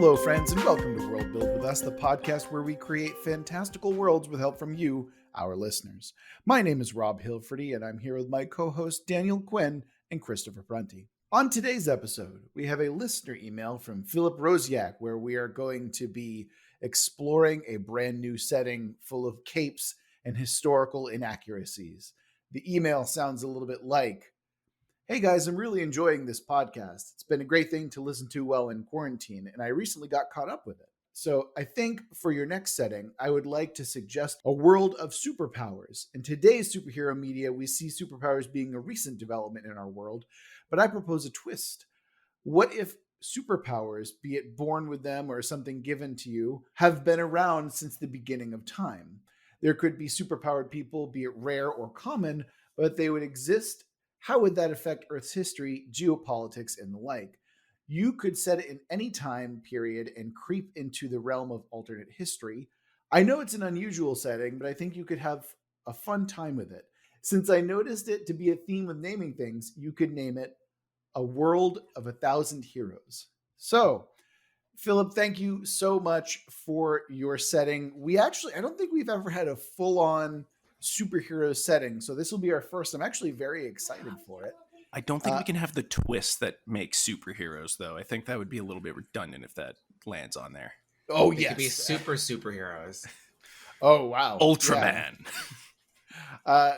Hello, friends, and welcome to Worldbuild with us, the podcast where we create fantastical worlds with help from you, our listeners. My name is Rob Hilferty, and I'm here with my co-hosts Daniel Quinn and Christopher Prunty. On today's episode, we have a listener email from Philip Rosiak, where we are going to be exploring a brand new setting full of capes and historical inaccuracies. The email sounds a little bit like, "Hey guys, I'm really enjoying this podcast. It's been a great thing to listen to while in quarantine, and I recently got caught up with it. So I think for your next setting, I would like to suggest a world of superpowers. In today's superhero media, we see superpowers being a recent development in our world, but I propose a twist. What if superpowers, be it born with them or something given to you, have been around since the beginning of time? There could be superpowered people, be it rare or common, but they would exist. How would that affect Earth's history, geopolitics, and the like? You could set it in any time period and creep into the realm of alternate history. I know it's an unusual setting, but I think you could have a fun time with it. Since I noticed it to be a theme with naming things, you could name it A World of 1,000 Heroes." So, Philip, thank you so much for your setting. I don't think we've ever had a full-on superhero setting, so this will be our first. I'm actually very excited for it. I don't think we can have the twist that makes superheroes, though. I think that would be a little bit redundant if that lands on there. Oh, They yes. could be superheroes. Oh, wow. Ultraman. Yeah.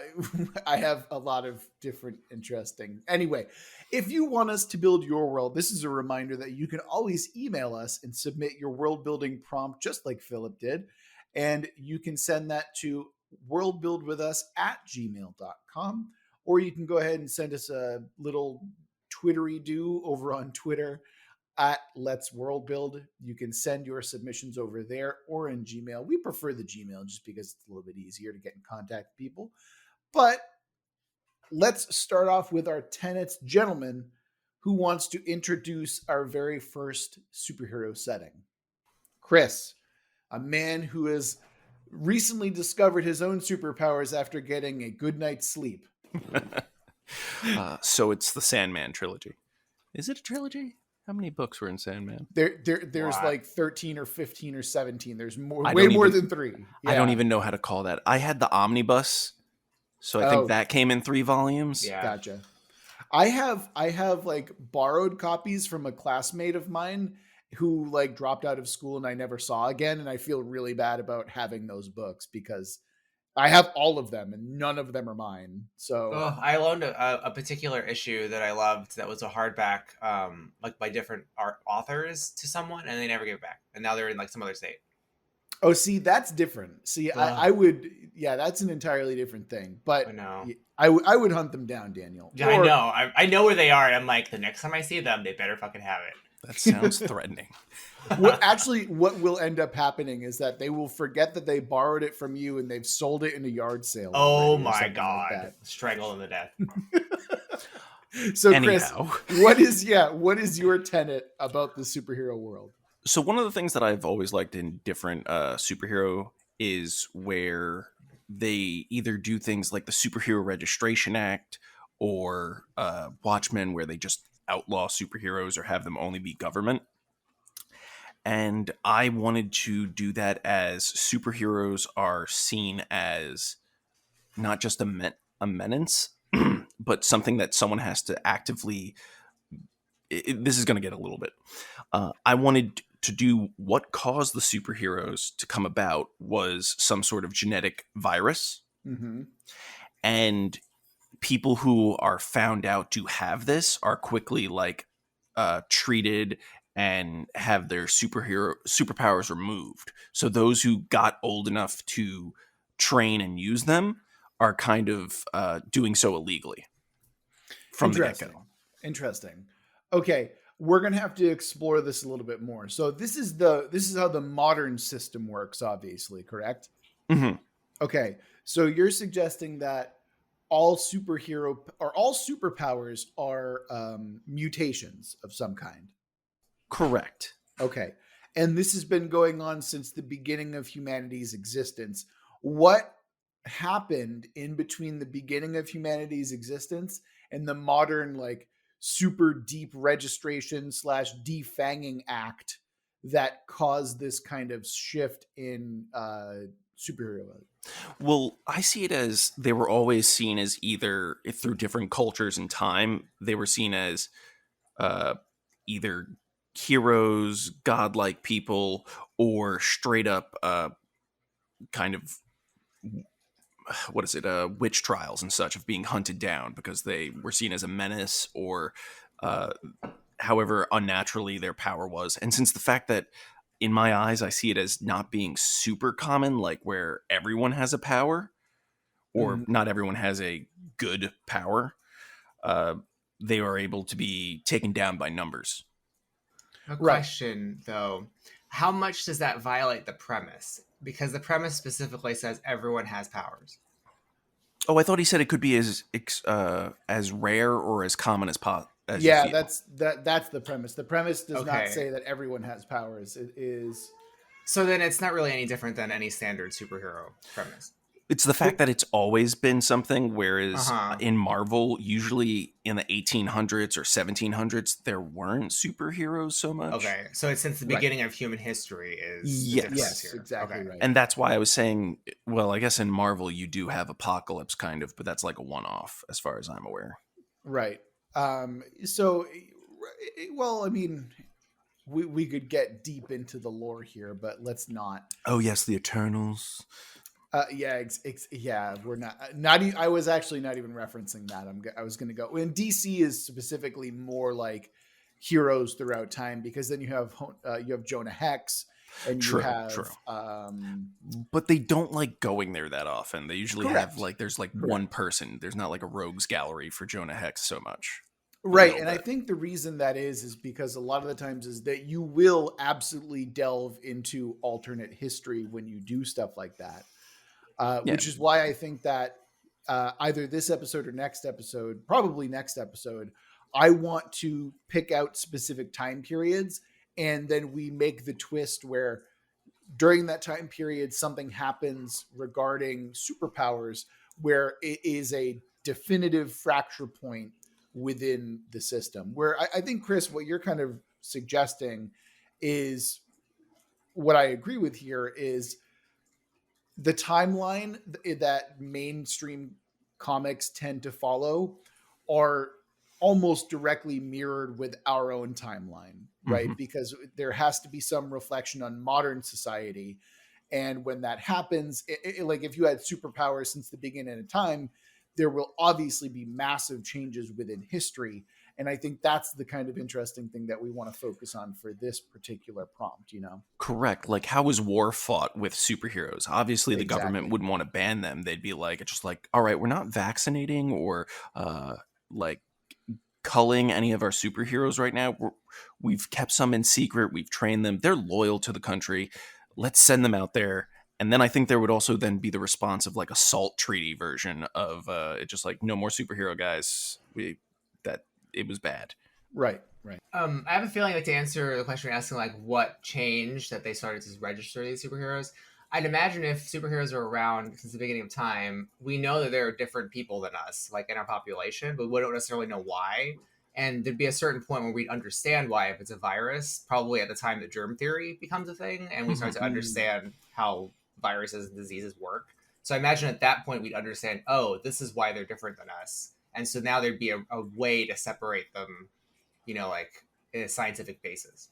I have a lot of different interesting. Anyway, if you want us to build your world, this is a reminder that you can always email us and submit your world building prompt, just like Philip did. And you can send that to worldbuildwithus@gmail.com, or you can go ahead and send us a little Twittery-do over on Twitter at Let's Worldbuild. You can send your submissions over there or in Gmail. We prefer the Gmail just because it's a little bit easier to get in contact with people. But let's start off with our tenets. Gentlemen, who wants to introduce our very first superhero setting? Chris, a man who has recently discovered his own superpowers after getting a good night's sleep. So it's the Sandman trilogy. Is it a trilogy? How many books were in Sandman? There's like 13 or 15 or 17. There's more than 3. Yeah. I don't even know how to call that. I had the omnibus, so I think that came in 3 volumes. Yeah. Gotcha. I have like borrowed copies from a classmate of mine who like dropped out of school and I never saw again, and I feel really bad about having those books because I have all of them and none of them are mine. So I loaned a particular issue that I loved that was a hardback, like by different authors to someone, and they never gave it back. And now they're in like some other state. Oh, see, that's different. See, I would, that's an entirely different thing. But I know. I would hunt them down, Daniel. Yeah, I know. I know where they are. And I'm like, the next time I see them, they better fucking have it. That sounds threatening. What will end up happening is that they will forget that they borrowed it from you and they've sold it in a yard sale. Oh my God. Like strangled them to death. So Anyhow. Chris, what is your tenet about the superhero world? So one of the things that I've always liked in different superhero is where they either do things like the Superhero Registration Act or Watchmen, where they just outlaw superheroes or have them only be government. And I wanted to do that as superheroes are seen as not just a menace, but something that someone has to actively... This is going to get a little bit... I wanted to do what caused the superheroes to come about was some sort of genetic virus. Mm-hmm. And people who are found out to have this are quickly treated and have their superpowers removed. So those who got old enough to train and use them are kind of doing so illegally from the get-go. Interesting. Okay, we're gonna have to explore this a little bit more. So this is how the modern system works, obviously, correct? Mm-hmm. Okay, so you're suggesting that all superpowers are mutations of some kind. Correct. Okay. And this has been going on since the beginning of humanity's existence. What happened in between the beginning of humanity's existence and the modern, like, super deep registration / defanging act that caused this kind of shift in superhero. Well, I see it as they were always seen as either through different cultures and time, they were seen as uh, either heroes, godlike people, or straight up kind of what is it, witch trials and such of being hunted down because they were seen as a menace or uh, however unnaturally their power was. And since the fact that in my eyes, I see it as not being super common, like where everyone has a power or Mhm. not everyone has a good power, uh, they are able to be taken down by numbers. A Right. question, though. How much does that violate the premise? Because the premise specifically says everyone has powers. Oh, I thought he said it could be as rare or as common as as you Yeah, feel. that's the premise. The premise does not Okay. say that everyone has powers. It is So then it's not really any different than any standard superhero premise. It's the fact that it's always been something, whereas Uh-huh. in Marvel, usually in the 1800s or 1700s, there weren't superheroes so much. Okay. So it's since the Right. beginning of human history is the Yes. difference yes, here. exactly Okay. right. And that's why I was saying, well, I guess in Marvel, you do have Apocalypse kind of, but that's like a one-off as far as I'm aware. Right. So, well, I mean, we could get deep into the lore here, but let's not. Oh, yes, the Eternals. Yeah, we're not. I was actually not even referencing that. I was going to go. And DC is specifically more like heroes throughout time because then you have Jonah Hex and you True, have true. But they don't like going there that often. They usually Correct. have like there's like Correct. one person. There's not like a rogues gallery for Jonah Hex so much. Right. little And I bit. think the reason that is because a lot of the times is that you will absolutely delve into alternate history when you do stuff like that. Yeah. Which is why I think that either this episode or next episode, probably next episode, I want to pick out specific time periods and then we make the twist where during that time period something happens regarding superpowers where it is a definitive fracture point within the system. Where I think, Chris, what you're kind of suggesting is what I agree with here is the timeline that mainstream comics tend to follow are almost directly mirrored with our own timeline, right? Mhm. Because there has to be some reflection on modern society. And when that happens, like if you had superpowers since the beginning of time, there will obviously be massive changes within history. And I think that's the kind of interesting thing that we want to focus on for this particular prompt, you know? Correct. Like, how is war fought with superheroes? Obviously, the government Exactly. wouldn't want to ban them. They'd be like, it's just like, all right, we're not vaccinating or like culling any of our superheroes right now. We've kept some in secret. We've trained them. They're loyal to the country. Let's send them out there. And then I think there would also then be the response of like a SALT treaty version of it, just like no more superhero guys. It was bad. Right, right. I have a feeling like to answer the question you're asking, like what changed that they started to register these superheroes. I'd imagine if superheroes are around since the beginning of time, we know that there are different people than us, like in our population, but we don't necessarily know why. And there'd be a certain point where we'd understand why if it's a virus, probably at the time that germ theory becomes a thing, and we start to understand how viruses and diseases work. So I imagine at that point we'd understand, oh, this is why they're different than us. And so now there'd be a way to separate them, like in a scientific basis.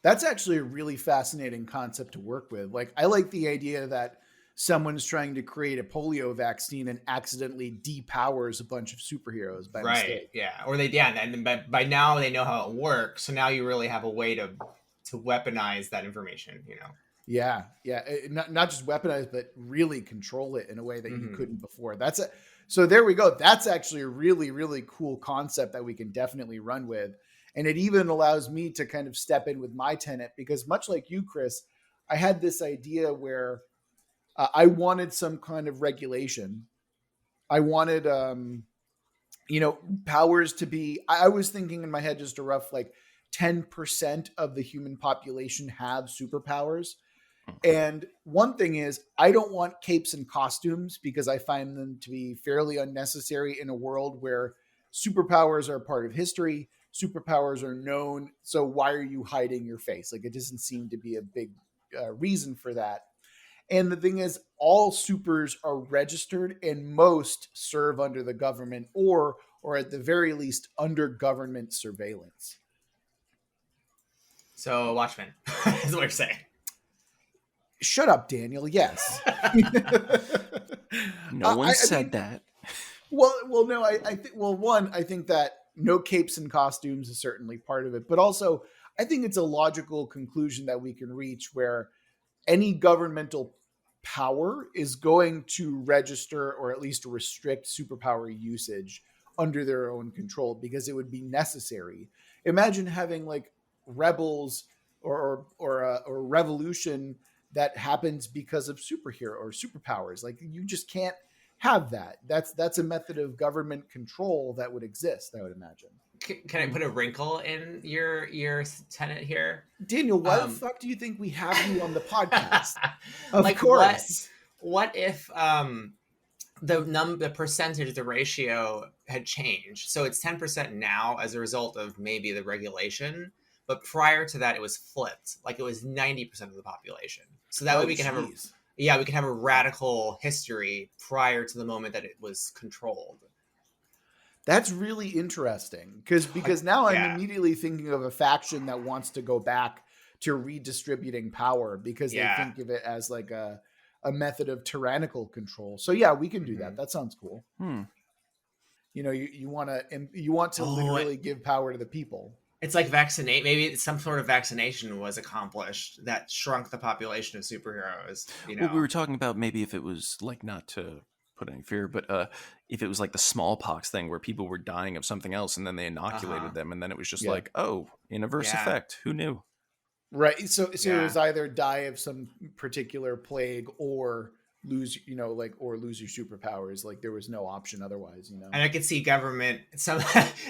That's actually a really fascinating concept to work with. Like, I like the idea that someone's trying to create a polio vaccine and accidentally depowers a bunch of superheroes by mistake. Yeah. Or and then by now they know how it works. So now you really have a way to weaponize that information, Yeah. Not just weaponize, but really control it in a way that you couldn't before. So there we go. That's actually a really, really cool concept that we can definitely run with. And it even allows me to kind of step in with my tenant because much like you, Chris, I had this idea where I wanted some kind of regulation. I wanted, powers to be, I was thinking in my head, just a rough, like 10% of the human population have superpowers. And one thing is, I don't want capes and costumes because I find them to be fairly unnecessary in a world where superpowers are part of history. superpowers are known. So why are you hiding your face? Like, it doesn't seem to be a big reason for that. And the thing is, all supers are registered, and most serve under the government, or at the very least under government surveillance. So Watchmen is what you're saying. Shut up, Daniel. Yes. No one said that. Well, no. I think. Well, one, I think that no capes and costumes is certainly part of it, but also I think it's a logical conclusion that we can reach where any governmental power is going to register or at least restrict superpower usage under their own control because it would be necessary. Imagine having like rebels or revolution that happens because of superhero or superpowers. Like, you just can't have that. That's a method of government control that would exist, I would imagine. Can I put a wrinkle in your tenet here? Daniel, why the fuck do you think we have you on the podcast? Of like, course. What if the percentage, the ratio had changed? So it's 10% now as a result of maybe the regulation, but prior to that, it was flipped. Like, it was 90% of the population. So that way we can have a radical history prior to the moment that it was controlled. That's really interesting because now I'm immediately thinking of a faction that wants to go back to redistributing power because they think of it as like a method of tyrannical control. So yeah, we can do that. That sounds cool. You know, you want to literally give power to the people. It's like vaccinate. Maybe some sort of vaccination was accomplished that shrunk the population of superheroes. You know, well, we were talking about maybe if it was like, not to put any fear, but if it was like the smallpox thing where people were dying of something else and then they inoculated them, and then it was just like, oh, inverse effect. Who knew? Right. So it was either die of some particular plague or lose your superpowers. Like, there was no option otherwise, you know. And I could see government,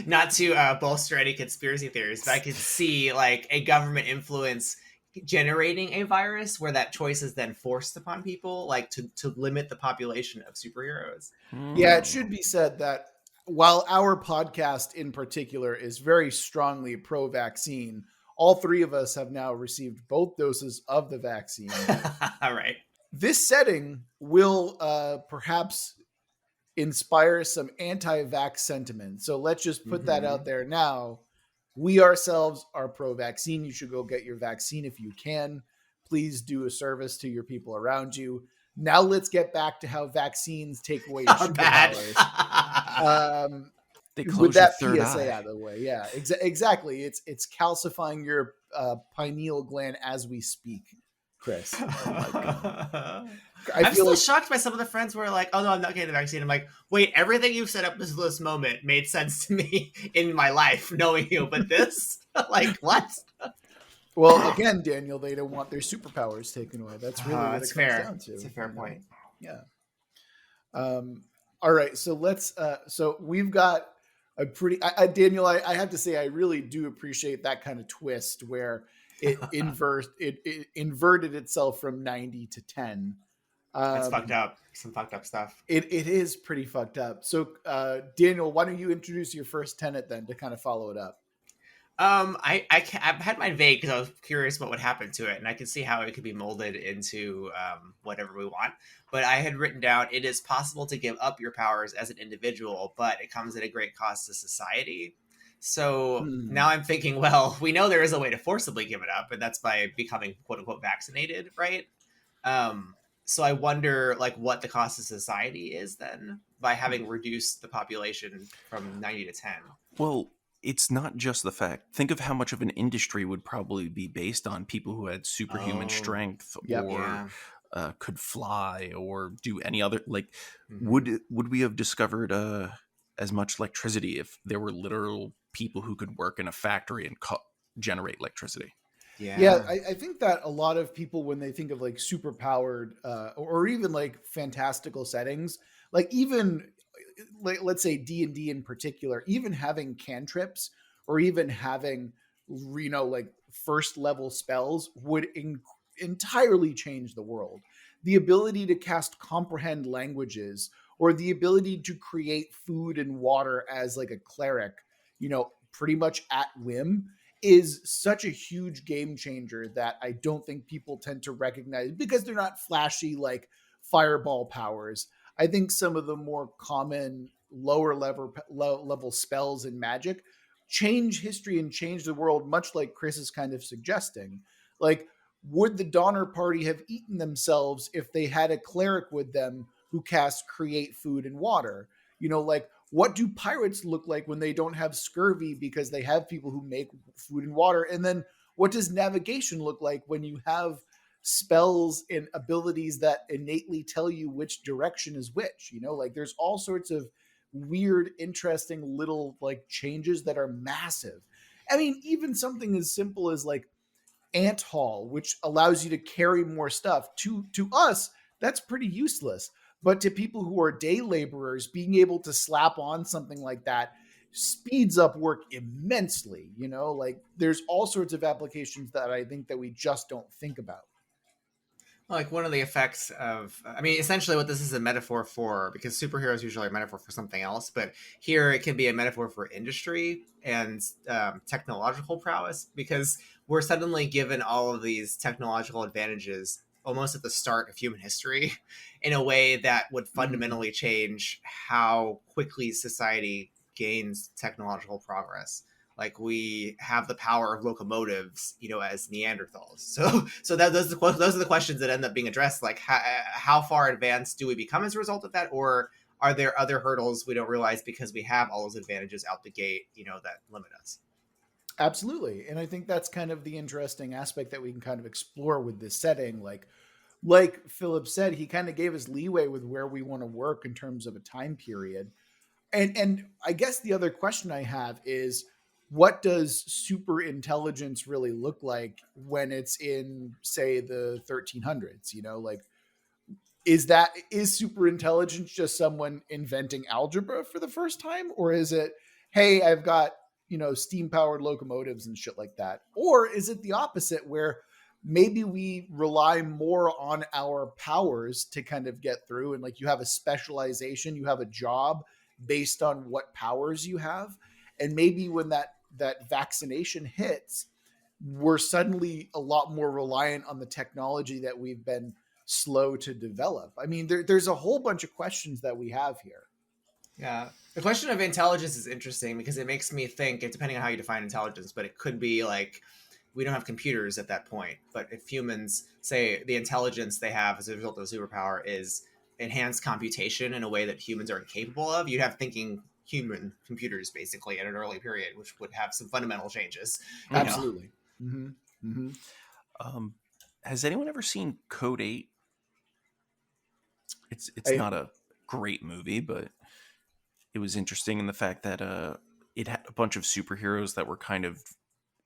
not to bolster any conspiracy theories, but I could see like a government influence generating a virus where that choice is then forced upon people, like to limit the population of superheroes. Yeah, it should be said that while our podcast in particular is very strongly pro-vaccine, all three of us have now received both doses of the vaccine. All right. This setting will perhaps inspire some anti-vax sentiment. So let's just put that out there now. We ourselves are pro-vaccine. You should go get your vaccine if you can. Please do a service to your people around you. Now let's get back to how vaccines take away your superpowers. With that PSA out of the way. Yeah, exactly. It's calcifying your pineal gland as we speak, Chris. Oh my God. I'm still shocked by some of the friends who are like, oh no, I'm not getting the vaccine. I'm like, wait, everything you've set up to this moment made sense to me in my life, knowing you, but this? Like, what? Well, again, Daniel, they don't want their superpowers taken away. That's really what it comes down to. It's a fair point. Yeah. All right, so let's. So we've got a pretty. Daniel, I have to say, I really do appreciate that kind of twist where it inverted itself from 90 to 10. That's fucked up. Some fucked up stuff. It is pretty fucked up. So, Daniel, why don't you introduce your first tenet then to kind of follow it up? I've had mine vague because I was curious what would happen to it, and I can see how it could be molded into whatever we want. But I had written down, it is possible to give up your powers as an individual, but it comes at a great cost to society. So now I'm thinking, well, we know there is a way to forcibly give it up, and that's by becoming quote unquote vaccinated, right? So I wonder, like, what the cost of society is then by having reduced the population from 90 to 10. Well, it's not just the fact. Think of how much of an industry would probably be based on people who had superhuman strength or could fly or do any other, like, would we have discovered as much electricity if there were literal people who could work in a factory and generate electricity? Yeah, I think that a lot of people, when they think of like super powered or even like fantastical settings, like even like, let's say D&D in particular, even having cantrips or even having, you know, like first level spells would entirely change the world. The ability to cast comprehend languages or the ability to create food and water as like a cleric, you know, pretty much at whim is such a huge game changer that I don't think people tend to recognize because they're not flashy like fireball powers. I think some of the more common lower level spells in Magic change history and change the world, much like Chris is kind of suggesting. Like, would the Donner Party have eaten themselves if they had a cleric with them who casts create food and water? You know, like, what do pirates look like when they don't have scurvy because they have people who make food and water? And then what does navigation look like when you have spells and abilities that innately tell you which direction is which? You know, like, there's all sorts of weird, interesting little like changes that are massive. I mean, even something as simple as like ant haul, which allows you to carry more stuff. To us, that's pretty useless. But to people who are day laborers, being able to slap on something like that speeds up work immensely. You know, like there's all sorts of applications that I think that we just don't think about. Like one of the effects of, I mean, essentially what this is a metaphor for, because superheroes usually are a metaphor for something else, but here it can be a metaphor for industry and technological prowess, because we're suddenly given all of these technological advantages almost at the start of human history in a way that would fundamentally change how quickly society gains technological progress. Like we have the power of locomotives, you know, as Neanderthals. So those are the questions that end up being addressed. Like how far advanced do we become as a result of that, or are there other hurdles we don't realize because we have all those advantages out the gate, you know, that limit us? Absolutely. And I think that's kind of the interesting aspect that we can kind of explore with this setting. Like Philip said, he kind of gave us leeway with where we want to work in terms of a time period. And I guess the other question I have is, what does super intelligence really look like when it's in, say, the 1300s? You know, like, is super intelligence just someone inventing algebra for the first time, or is it, hey, I've got, you know, steam powered locomotives and shit like that? Or is it the opposite, where maybe we rely more on our powers to kind of get through, and like you have a specialization, you have a job based on what powers you have, and maybe when that vaccination hits, we're suddenly a lot more reliant on the technology that we've been slow to develop. I mean, there's a whole bunch of questions that we have here. Yeah. The question of intelligence is interesting because it makes me think, depending on how you define intelligence, but it could be like we don't have computers at that point. But if humans say the intelligence they have as a result of a superpower is enhanced computation in a way that humans are incapable of, you'd have thinking human computers basically at an early period, which would have some fundamental changes. Absolutely. Mm-hmm. Mm-hmm. Has anyone ever seen Code 8? It's not a great movie, but it was interesting in the fact that it had a bunch of superheroes that were kind of,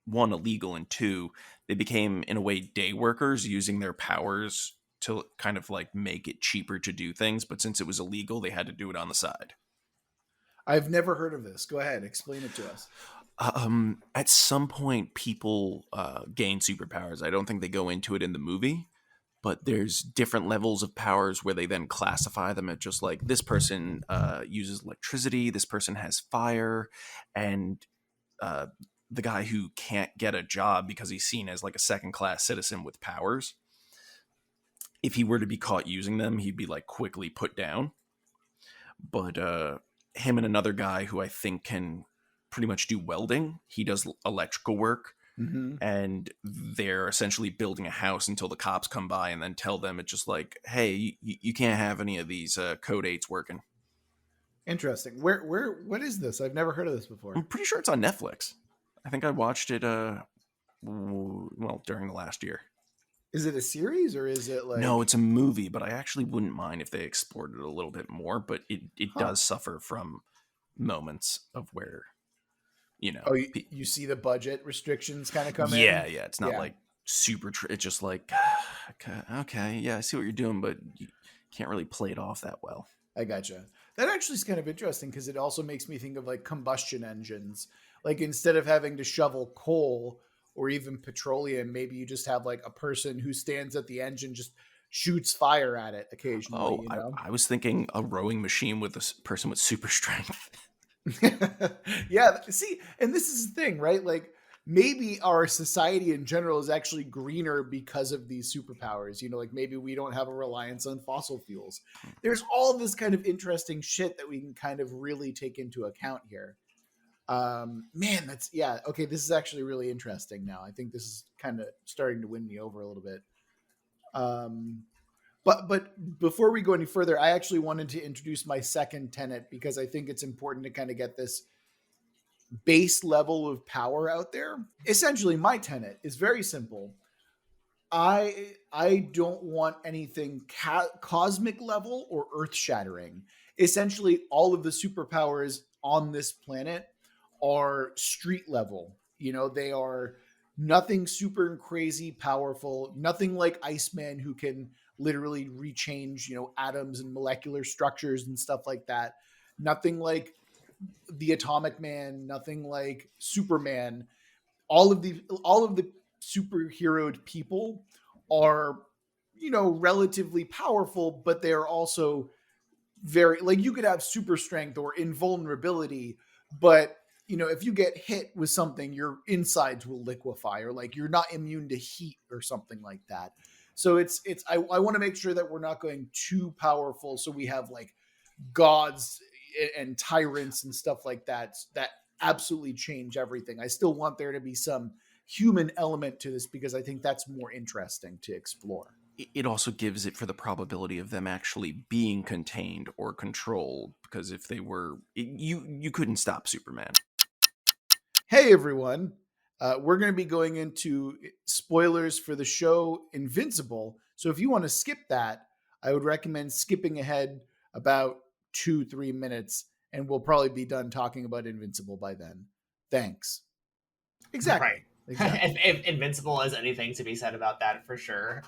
one, illegal, and two, they became in a way day workers using their powers to kind of like make it cheaper to do things, but since it was illegal, they had to do it on the side. I've never heard of this. Go ahead, explain it to us. At some point, people gain superpowers. I don't think they go into it in the movie, but there's different levels of powers where they then classify them at just like this person uses electricity, this person has fire, and the guy who can't get a job because he's seen as like a second-class citizen with powers, if he were to be caught using them, he'd be like quickly put down. But him and another guy who I think can pretty much do welding, he does electrical work. Mm-hmm. And they're essentially building a house until the cops come by and then tell them it's just like, hey, you can't have any of these Code 8s working. Interesting. What is this? I've never heard of this before. I'm pretty sure it's on Netflix. I think I watched it during the last year. Is it a series or is it like... No, it's a movie, but I actually wouldn't mind if they explored it a little bit more, but it does suffer from moments of where, you know... Oh, you see the budget restrictions kind of come in? Yeah, it's not like super... it's just like, okay, yeah, I see what you're doing, but you can't really play it off that well. I gotcha. That actually is kind of interesting because it also makes me think of like combustion engines. Like instead of having to shovel coal or even petroleum, maybe you just have like a person who stands at the engine, just shoots fire at it occasionally. Oh, you know? I was thinking a rowing machine with a person with super strength. Yeah, see, and this is the thing, right? Like, maybe our society in general is actually greener because of these superpowers. Like maybe we don't have a reliance on fossil fuels. There's all this kind of interesting shit that we can kind of really take into account here. Man, that's okay. This is actually really interesting now. I think this is kind of starting to win me over a little bit. But before we go any further, I actually wanted to introduce my second tenet because I think it's important to kind of get this base level of power out there. Essentially, my tenet is very simple. I don't want anything cosmic level or earth shattering. Essentially, all of the superpowers on this planet are street level. They are nothing super crazy powerful, nothing like Iceman who can literally rechange, atoms and molecular structures and stuff like that. Nothing like the Atomic Man, nothing like Superman. All of the superheroed people are, relatively powerful, but they're also very, like, you could have super strength or invulnerability, but if you get hit with something, your insides will liquefy, or like you're not immune to heat or something like that. So I want to make sure that we're not going too powerful, so we have like gods and tyrants and stuff like that absolutely change everything. I still want there to be some human element to this because I think that's more interesting to explore. It also gives it for the probability of them actually being contained or controlled, because if they were, you couldn't stop Superman. Hey everyone, we're going to be going into spoilers for the show Invincible. So if you want to skip that, I would recommend skipping ahead about 2-3 minutes, and we'll probably be done talking about Invincible by then. Thanks. Exactly. Right. Exactly. If Invincible is anything to be said about that, for sure.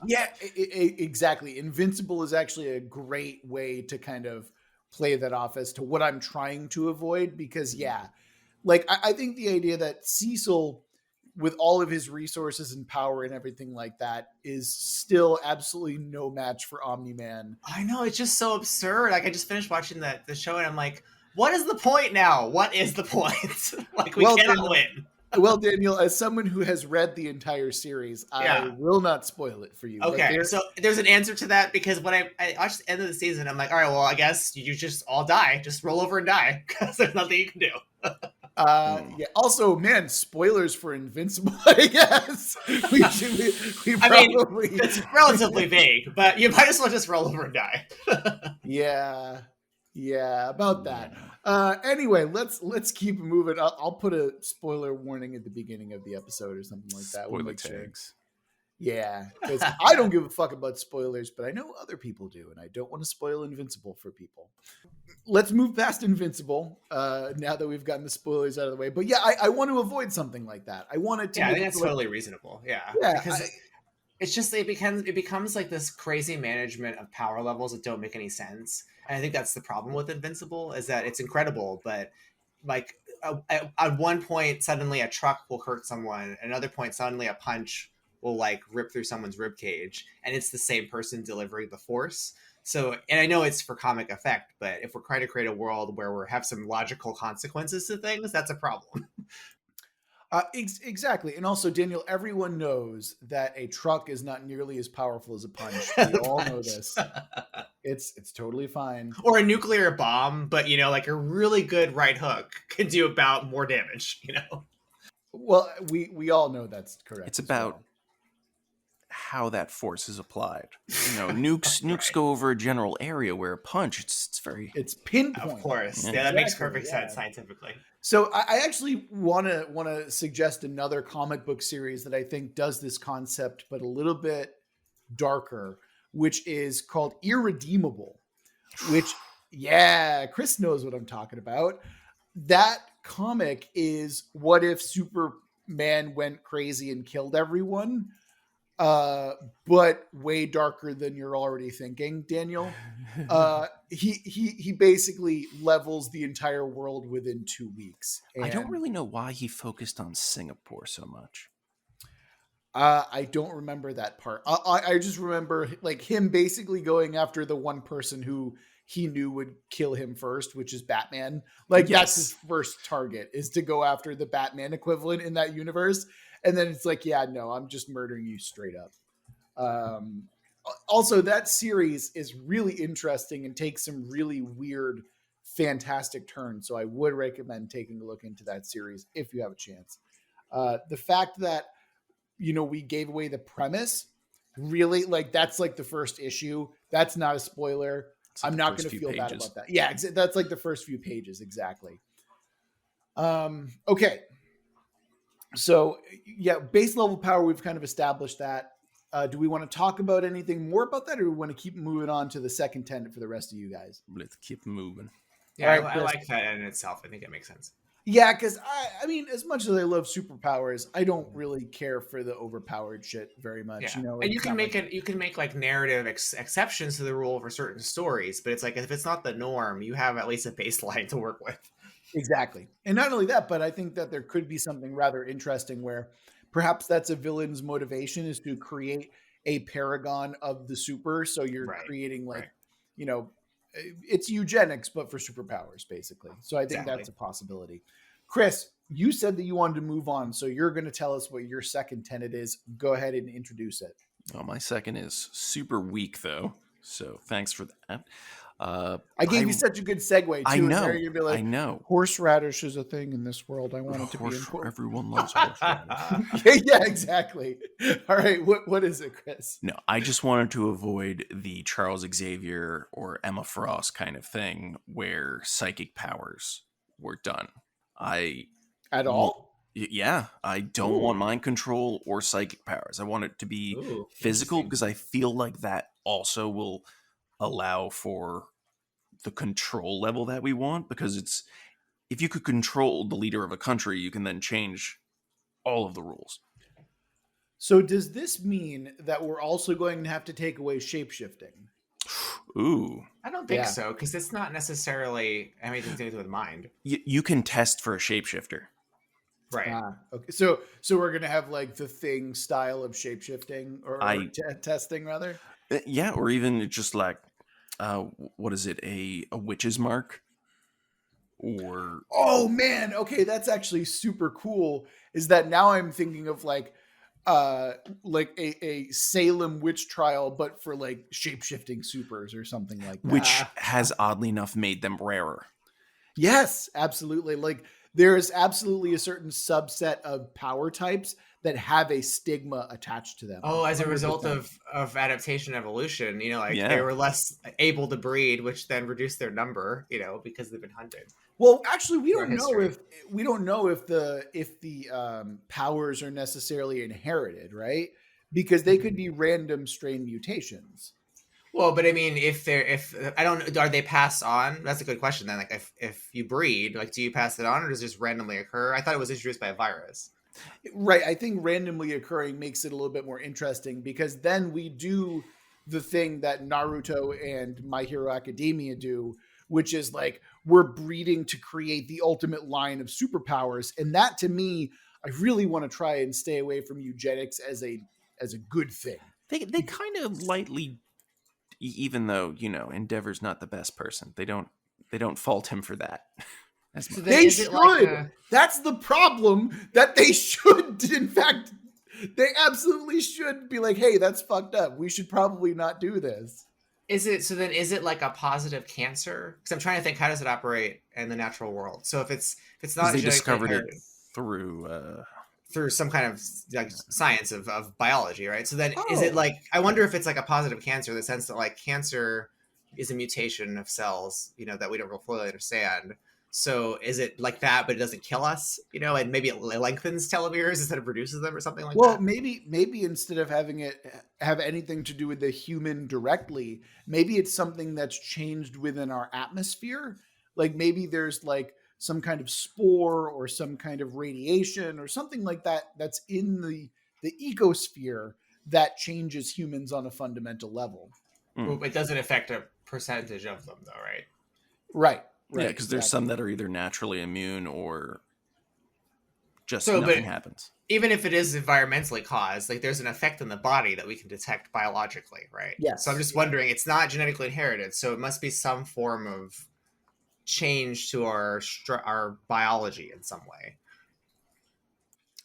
Yeah, exactly. Invincible is actually a great way to kind of play that off as to what I'm trying to avoid, because like I think the idea that Cecil, with all of his resources and power and everything like that, is still absolutely no match for Omni-Man. I know, it's just so absurd. Like, I just finished watching the show and I'm like, what is the point now? What is the point? Like, we cannot win. Well, Daniel, as someone who has read the entire series, I will not spoil it for you. Okay, so there's an answer to that, because when I watched the end of the season, I'm like, all right, well, I guess you just all die. Just roll over and die, because there's nothing you can do. Yeah. Also, man, spoilers for Invincible. I guess we probably. I mean, it's relatively vague, but you might as well just roll over and die. Yeah, about that. Anyway, let's keep moving. I'll put a spoiler warning at the beginning of the episode or something like that. Spoiler tags. Yeah, because I don't give a fuck about spoilers, but I know other people do, and I don't want to spoil Invincible for people. Let's move past Invincible now that we've gotten the spoilers out of the way. But yeah, I want to avoid something like that. I want it to. Yeah, I think that's totally reasonable. Yeah, because it's just it becomes like this crazy management of power levels that don't make any sense. And I think that's the problem with Invincible, is that it's incredible, but like at one point suddenly a truck will hurt someone, at another point suddenly a punch will like rip through someone's rib cage, and it's the same person delivering the force. So, and I know it's for comic effect, but if we're trying to create a world where we have some logical consequences to things, that's a problem. Exactly. And also, Daniel, everyone knows that a truck is not nearly as powerful as a punch. We all know this. It's totally fine. Or a nuclear bomb, but like a really good right hook can do about more damage, Well, we all know that's correct. It's about how that force is applied. Nukes go over a general area, where a punch, it's pinpoint. Of course. Yeah, that makes perfect sense scientifically. So I actually want to suggest another comic book series that I think does this concept, but a little bit darker, which is called Irredeemable, which, Chris knows what I'm talking about. That comic is what if Superman went crazy and killed everyone, but way darker than you're already thinking, Daniel. He basically levels the entire world within 2 weeks. I don't really know why he focused on Singapore so much. I don't remember that part. I just remember like him basically going after the one person who he knew would kill him first, which is Batman. Like that's his first target, is to go after the Batman equivalent in that universe. And then it's like, yeah, no, I'm just murdering you straight up. Also, that series is really interesting and takes some really weird, fantastic turns. So I would recommend taking a look into that series if you have a chance. The fact that, we gave away the premise, really, like, that's like the first issue. That's not a spoiler. I'm not going to feel bad about that. Yeah, that's like the first few pages. Exactly. Okay. So, yeah, base level power, we've kind of established that. Do we want to talk about anything more about that, or do we want to keep moving on to the second tenet for the rest of you guys? Let's keep moving. Yeah, right, I like that in itself. I think it makes sense. Yeah, because I mean, as much as I love superpowers, I don't really care for the overpowered shit very much. Yeah. And you can make like narrative exceptions to the rule for certain stories, but it's like if it's not the norm, you have at least a baseline to work with. Exactly. And not only that, but I think that there could be something rather interesting where perhaps that's a villain's motivation, is to create a paragon of the super. So you're creating like, it's eugenics, but for superpowers, basically. So I think that's a possibility. Chris, you said that you wanted to move on, so you're going to tell us what your second tenet is. Go ahead and introduce it. Oh, my second is super weak, though. So thanks for that. I gave you such a good segue, too. I know. You're gonna be like, I know. Horseradish is a thing in this world. I want it to be important. Everyone loves horseradish. Yeah, exactly. All right. What is it, Chris? No, I just wanted to avoid the Charles Xavier or Emma Frost kind of thing where psychic powers were done. At all? Yeah, I don't want mind control or psychic powers. I want it to be physical, because I feel like that also will allow for the control level that we want, because it's, if you could control the leader of a country, you can then change all of the rules. So does this mean that we're also going to have to take away shapeshifting? Ooh. I don't think so, because it's not necessarily anything to do with mind. You can test for a shapeshifter. Right. Okay. So we're going to have like the Thing style of shapeshifting or testing rather? Yeah, or even just like, what is it? A witch's mark? Or oh man, okay, that's actually super cool. Is that now I'm thinking of like a Salem witch trial, but for like shape-shifting supers or something like that. Which has oddly enough made them rarer. Yes, absolutely. Like there is absolutely a certain subset of power types that have a stigma attached to them. Oh, as a result of adaptation evolution, they were less able to breed, which then reduced their number, because they've been hunted. Well, actually, we don't know if the powers are necessarily inherited, right? Because they could be random strain mutations. Well, but I mean, are they passed on? That's a good question. Then, like, if you breed, like, do you pass it on, or does it just randomly occur? I thought it was introduced by a virus. Right. I think randomly occurring makes it a little bit more interesting, because then we do the thing that Naruto and My Hero Academia do, which is like we're breeding to create the ultimate line of superpowers. And that, to me, I really want to try and stay away from eugenics as a good thing. They kind of lightly, even though, Endeavor's not the best person, they don't fault him for that. So they should. That's the problem, that they should. In fact, they absolutely should be like, hey, that's fucked up. We should probably not do this. Is it like a positive cancer? Because I'm trying to think, how does it operate in the natural world? So if it's not, they discovered it through some kind of like science of biology, right? So then is it like, I wonder if it's like a positive cancer, in the sense that like cancer is a mutation of cells, that we don't fully understand. So is it like that, but it doesn't kill us, and maybe it lengthens telomeres instead of reduces them or something like that? Well, maybe instead of having it have anything to do with the human directly, maybe it's something that's changed within our atmosphere. Like maybe there's like some kind of spore or some kind of radiation or something like that that's in the ecosphere that changes humans on a fundamental level. Well, it doesn't affect a percentage of them, though, right? Right. Yeah, because there's some that are either naturally immune or Just So, nothing but happens. even if it is environmentally caused, like there's an effect in the body that we can detect biologically, right? Yes. So I'm just wondering, it's not genetically inherited, so it must be some form of change to our biology in some way.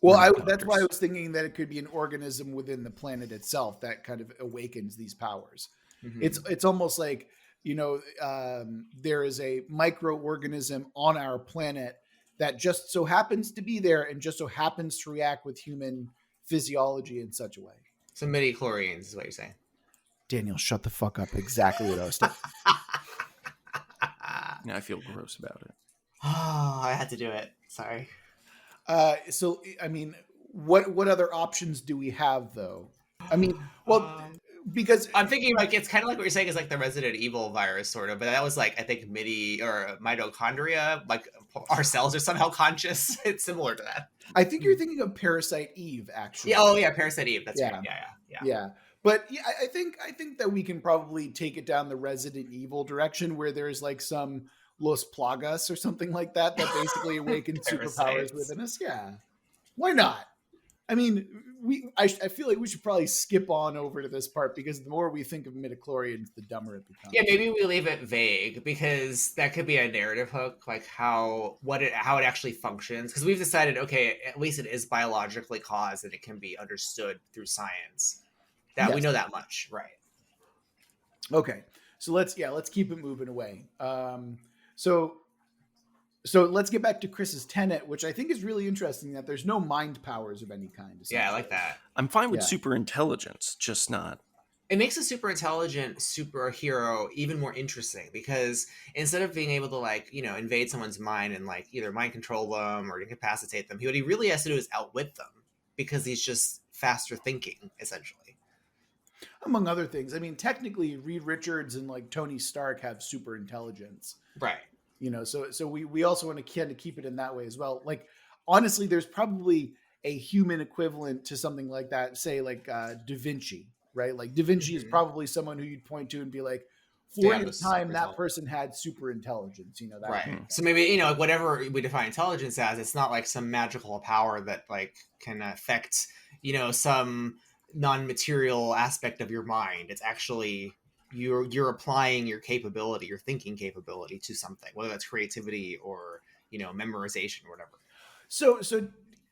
Well, We're not that's why I doctors. was thinking that it could be an organism within the planet itself that kind of awakens these powers. Mhm. It's almost like, there is a microorganism on our planet that just so happens to be there and just so happens to react with human physiology in such a way. So midi-chlorians is what you're saying. Daniel, shut the fuck up. Exactly what I was saying. Now I feel gross about it. Oh, I had to do it. Sorry. So, I mean, what other options do we have, though? I mean, well, because I'm thinking like it's kind of like what you're saying is like the Resident Evil virus, sort of, but that was like I think mitochondria, like our cells are somehow conscious. It's similar to that. I think you're thinking of Parasite Eve, actually. Yeah. Oh yeah, Parasite Eve. That's Yeah. right. Yeah. Yeah. But yeah, I think that we can probably take it down the Resident Evil direction where there's like some Los Plagas or something like that basically awakens superpowers Parasites. within us. Yeah. Why not? I mean, I feel like we should probably skip on over to this part because the more we think of midichlorians, the dumber it becomes. Yeah, maybe we leave it vague because that could be a narrative hook, like how it actually functions. Because we've decided, okay, at least it is biologically caused and it can be understood through science. That we know that much, right? Okay, so let's keep it moving away. So let's get back to Chris's tenet, which I think is really interesting that there's no mind powers of any kind. Yeah, I like that. I'm fine with super intelligence, just not. It makes a super intelligent superhero even more interesting because instead of being able to like, invade someone's mind and like either mind control them or incapacitate them, what he really has to do is outwit them because he's just faster thinking, essentially. Among other things. I mean, technically Reed Richards and like Tony Stark have super intelligence. Right. So we also want to kind of keep it in that way as well. Like, honestly, there's probably a human equivalent to something like that, say like Da Vinci, right? Like Da Vinci is probably someone who you'd point to and be like, for his time, that person had super intelligence, that right. So maybe, like whatever we define intelligence as, it's not like some magical power that like can affect, some non-material aspect of your mind. It's actually you're applying your capability, your thinking capability to something, whether that's creativity or memorization or whatever. So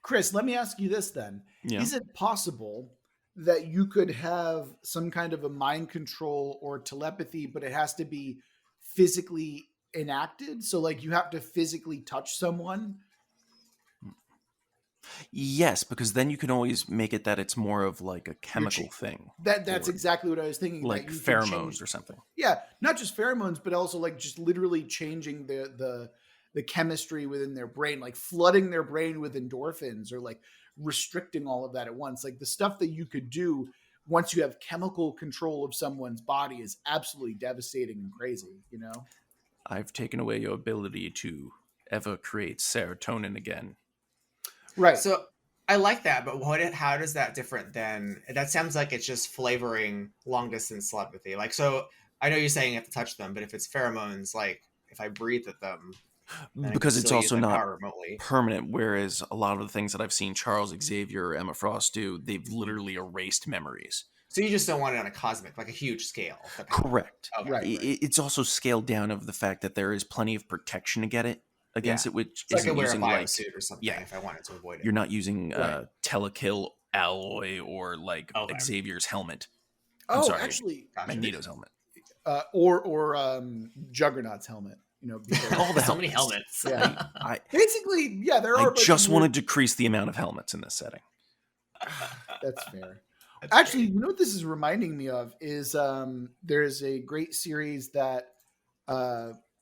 Chris, let me ask you this then. Yeah. Is it possible that you could have some kind of a mind control or telepathy, but it has to be physically enacted? So like you have to physically touch someone? Yes, because then you can always make it that it's more of like a chemical thing. That's exactly what I was thinking. Like pheromones or something. Yeah, not just pheromones, but also like just literally changing the chemistry within their brain, like flooding their brain with endorphins or like restricting all of that at once. Like the stuff that you could do once you have chemical control of someone's body is absolutely devastating and crazy, I've taken away your ability to ever create serotonin again. Right. So I like that, but how does that different than that? Sounds like it's just flavoring long distance telepathy. Like, so I know you're saying you have to touch them, but if it's pheromones, like if I breathe at them, because it's also not permanent. Whereas a lot of the things that I've seen Charles Xavier or Emma Frost do, they've literally erased memories. So you just don't want it on a cosmic, like a huge scale. Correct. Okay. Right. It's also scaled down of the fact that there is plenty of protection to get it against it, which it's isn't like using a biosuit or something. If I wanted to avoid it, you're not using telekill alloy or like Xavier's helmet. I'm sorry, actually, Magneto's helmet, or Juggernaut's helmet. All the so many helmets. Yeah, basically, there are. I just want to decrease the amount of helmets in this setting. That's fair. Actually, you know what this is reminding me of is there's a great series that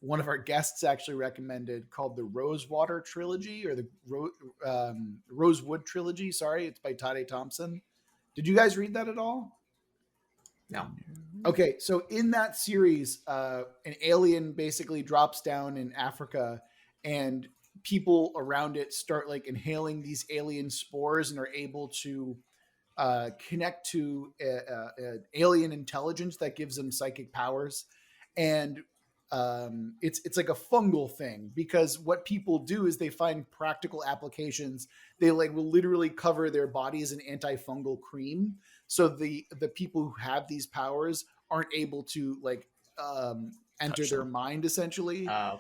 one of our guests actually recommended called the Rosewater Trilogy or the Rosewood Trilogy. Sorry, it's by Tade Thompson. Did you guys read that at all? No. Okay, so in that series, an alien basically drops down in Africa and people around it start like inhaling these alien spores and are able to connect to an alien intelligence that gives them psychic powers. And it's like a fungal thing, because what people do is they find practical applications. They like will literally cover their bodies in antifungal cream, so the people who have these powers aren't able to like enter Touch their them. mind, essentially. Okay.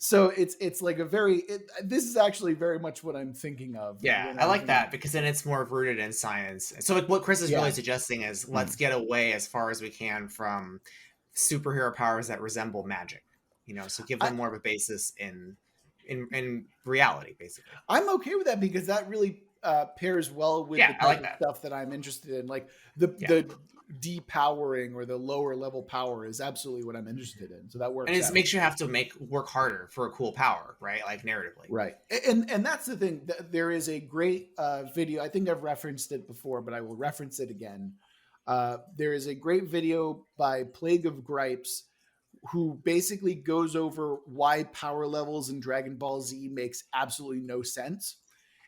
So it's like a very this is actually very much what I'm thinking of. Yeah, when I I'm like thinking- that because then it's more rooted in science. So like, what Chris is really Yeah. suggesting is let's get away as far as we can from superhero powers that resemble magic. So give them more of a basis in reality, basically. I'm okay with that, because that really pairs well with Yeah, the I like type of that. stuff that I'm interested in. Like the depowering or the lower level power is absolutely what I'm interested in. So that works. And it out. makes you have to work harder for a cool power, right? Like narratively. Right. And that's the thing. There is a great video. I think I've referenced it before, but I will reference it again. There is a great video by Plague of Gripes, who basically goes over why power levels in Dragon Ball Z makes absolutely no sense.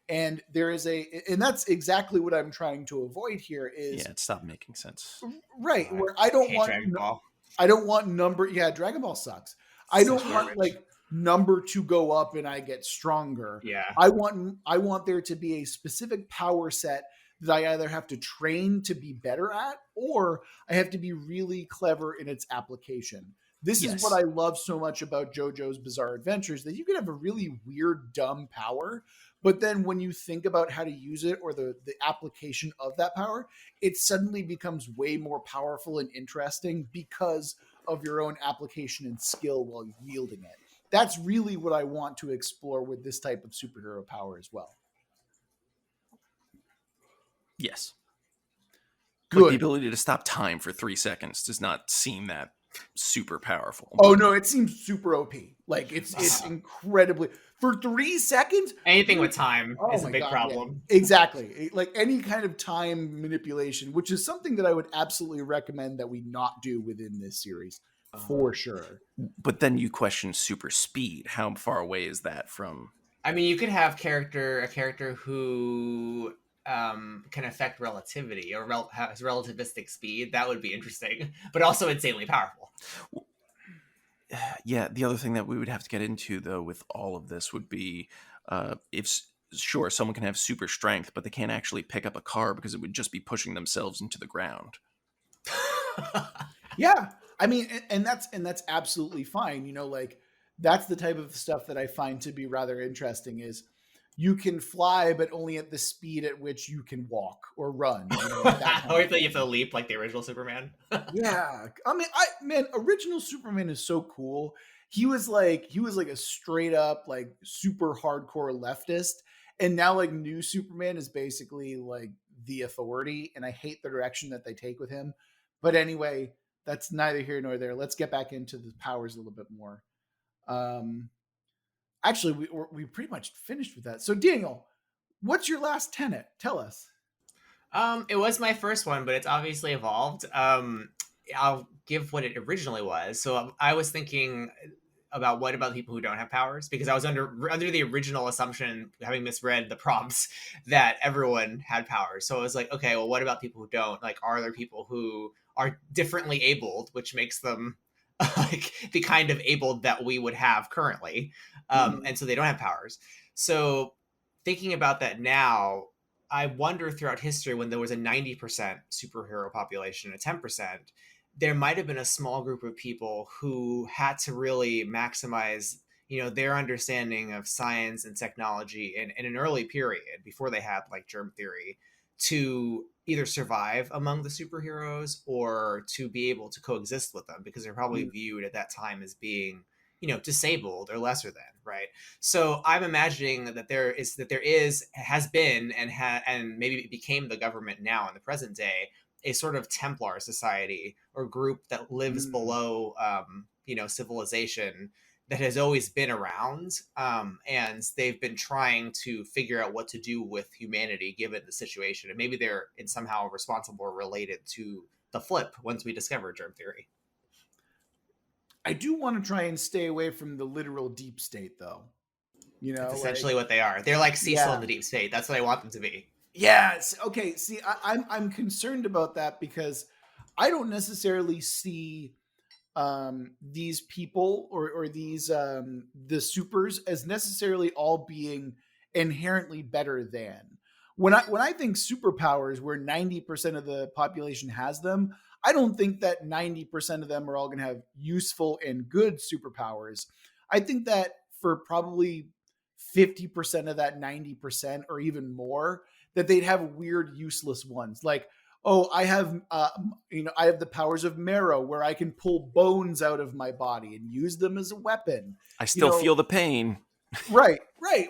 And and that's exactly what I'm trying to avoid here is Yeah, it stopped making sense. right, where I don't want Dragon Ball. I don't want number. Yeah, Dragon Ball sucks. I don't want like number to go up and I get stronger. Yeah. I want there to be a specific power set that I either have to train to be better at, or I have to be really clever in its application. This is what I love so much about JoJo's Bizarre Adventures, that you can have a really weird, dumb power, but then when you think about how to use it or the application of that power, it suddenly becomes way more powerful and interesting because of your own application and skill while wielding it. That's really what I want to explore with this type of superhero power as well. Yes. Good. Like the ability to stop time for 3 seconds does not seem that super powerful. Oh no, it seems super OP. Like it's incredibly for 3 seconds. Anything with time is a big problem. Yeah. Exactly. Like any kind of time manipulation, which is something that I would absolutely recommend that we not do within this series. For sure. But then you question super speed. How far away is that from? I mean, you could have a character who can affect relativity or has relativistic speed. That would be interesting, but also insanely powerful. Yeah, the other thing that we would have to get into, though, with all of this would be if, sure, someone can have super strength, but they can't actually pick up a car because it would just be pushing themselves into the ground. Yeah. I mean, and that's absolutely fine. Like that's the type of stuff that I find to be rather interesting is you can fly, but only at the speed at which you can walk or run. Or if you have to leap like the original Superman. Yeah. I mean, original Superman is so cool. He was like a straight up like super hardcore leftist. And now like new Superman is basically like the authority. And I hate the direction that they take with him. But anyway, that's neither here nor there. Let's get back into the powers a little bit more. Actually, we pretty much finished with that. So Daniel, what's your last tenet? Tell us. It was my first one, but it's obviously evolved. I'll give what it originally was. So I was thinking about what about people who don't have powers, because I was under the original assumption, having misread the prompts, that everyone had powers. So I was like, okay, well, what about people who don't? Like, are there people who are differently abled, which makes them like the kind of abled that we would have currently, and so they don't have powers. So thinking about that now, I wonder throughout history, when there was a 90% superhero population, a 10%, there might have been a small group of people who had to really maximize, their understanding of science and technology in an early period before they had like germ theory, to either survive among the superheroes or to be able to coexist with them, because they're probably viewed at that time as being, disabled or lesser than, right? So I'm imagining that has been and maybe it became the government now in the present day, a sort of Templar society or group that lives below, civilization, that has always been around, and they've been trying to figure out what to do with humanity given the situation, and maybe they're in somehow responsible or related to the flip once we discover germ theory. I do want to try and stay away from the literal deep state, though. That's essentially what they are. They're like Cecil in the deep state. That's what I want them to be. Yes. Okay. See, I'm concerned about that because I don't necessarily see these people or these the supers as necessarily all being inherently better than. When I think superpowers where 90% of the population has them, I don't think that 90% of them are all going to have useful and good superpowers. I think that for probably 50% of that 90% or even more, that they'd have weird useless ones. Like, oh, I have I have the powers of marrow where I can pull bones out of my body and use them as a weapon. I You still know, feel the pain. right.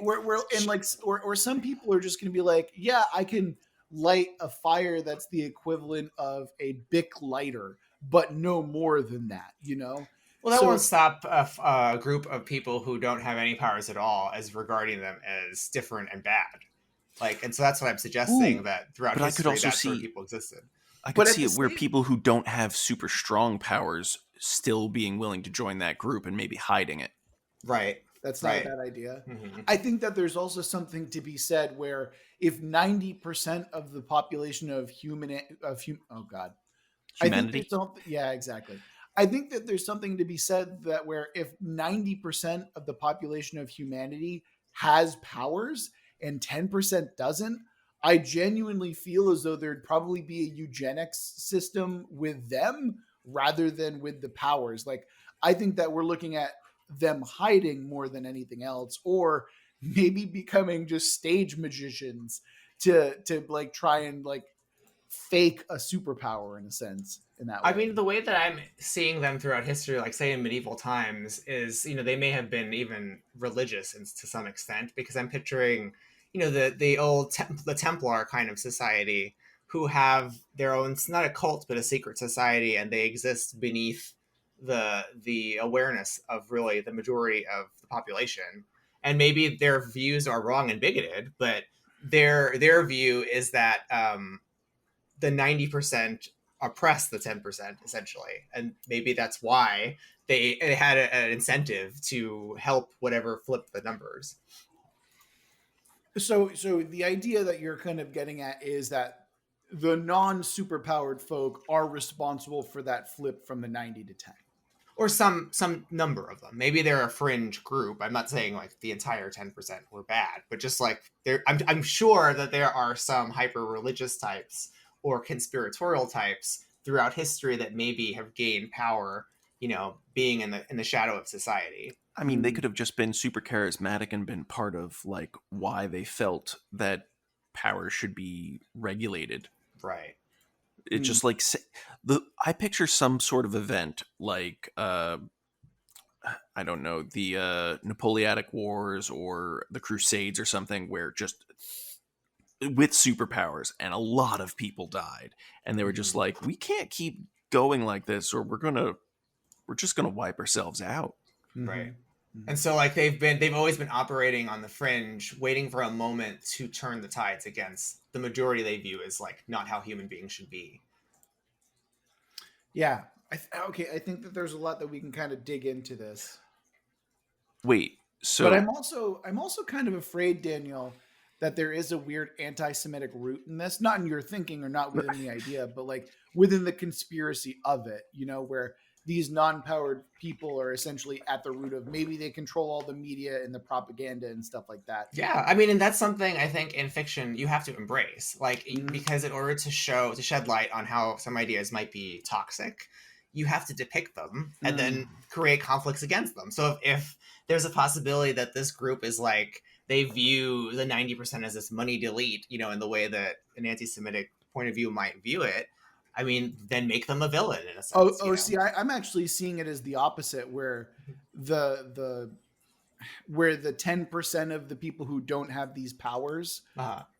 Where and like or some people are just going to be like, yeah, I can light a fire that's the equivalent of a Bic lighter, but no more than that, you know? Well, that So won't stop a group of people who don't have any powers at all as regarding them as different and bad. Like, and so that's what I'm suggesting, ooh, that throughout But I could history, also that sort of see people existed. but at it the where same people who don't have super strong powers still being willing to join that group and maybe hiding it. Right. that's not a Right. bad idea. Mm-hmm. I think that there's also something to be said where if 90% of the population oh god, I think there's Humanity? something. Yeah, exactly. I think that there's something to be said that where if 90% of the population of humanity has powers and 10% doesn't, I genuinely feel as though there'd probably be a eugenics system with them rather than with the powers. Like, I think that we're looking at them hiding more than anything else, or maybe becoming just stage magicians to like try and like fake a superpower in a sense in that way. I mean, the way that I'm seeing them throughout history, like say in medieval times, is they may have been even religious to some extent, because I'm picturing the old the Templar kind of society who have their own, it's not a cult but a secret society, and they exist beneath the awareness of really the majority of the population, and maybe their views are wrong and bigoted, but their view is that the 90% oppress the 10% essentially, and maybe that's why they had an incentive to help whatever flip the numbers. So the idea that you're kind of getting at is that the non superpowered folk are responsible for that flip from the 90 to 10. Or some number of them. Maybe they're a fringe group. I'm not saying like the entire 10% were bad, but just like I'm sure that there are some hyper religious types or conspiratorial types throughout history that maybe have gained power, being in the shadow of society. I mean, they could have just been super charismatic and been part of like why they felt that power should be regulated. Right. It's just like I picture some sort of event like I don't know, the Napoleonic Wars or the Crusades or something, where just with superpowers and a lot of people died, and they were just like, we can't keep going like this, or we're just gonna wipe ourselves out. Right. And so like they've always been operating on the fringe, waiting for a moment to turn the tides against the majority they view as like not how human beings should be. Yeah. Okay. I think that there's a lot that we can kind of dig into this. Wait, so But I'm also kind of afraid, Daniel, that there is a weird anti-Semitic root in this, not in your thinking or not within the idea, but like within the conspiracy of it, where these non-powered people are essentially at the root of, maybe they control all the media and the propaganda and stuff like that. Yeah, I mean, and that's something I think in fiction you have to embrace, like because in order to shed light on how some ideas might be toxic, you have to depict them and then create conflicts against them. So if there's a possibility that this group is like, they view the 90% as this money delete, in the way that an anti-Semitic point of view might view it, I mean, then make them a villain in a sense. See, I'm actually seeing it as the opposite, where the 10% of the people who don't have these powers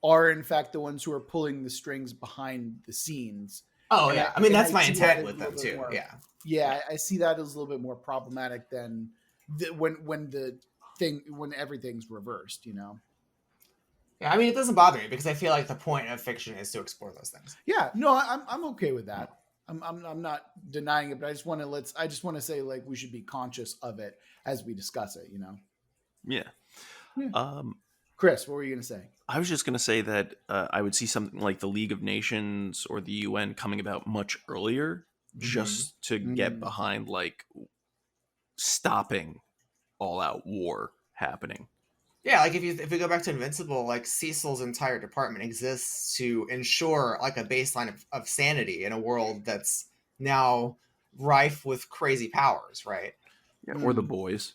are in fact the ones who are pulling the strings behind the snes. Oh, and yeah. I mean, that's my intent with them too. More, yeah. Yeah, I see that as a little bit more problematic than when everything's reversed, Yeah, I mean, it doesn't bother me because I feel like the point of fiction is to explore those things. Yeah, no, I'm okay with that. I'm not denying it, but I just want to say, like, we should be conscious of it as we discuss it, Yeah. Chris, what were you going to say? I was just going to say that I would see something like the League of Nations or the UN coming about much earlier just to get behind like stopping all out war happening. Yeah, like if we go back to Invincible, like Cecil's entire department exists to ensure like a baseline of sanity in a world that's now rife with crazy powers, right? Yeah, or the boys.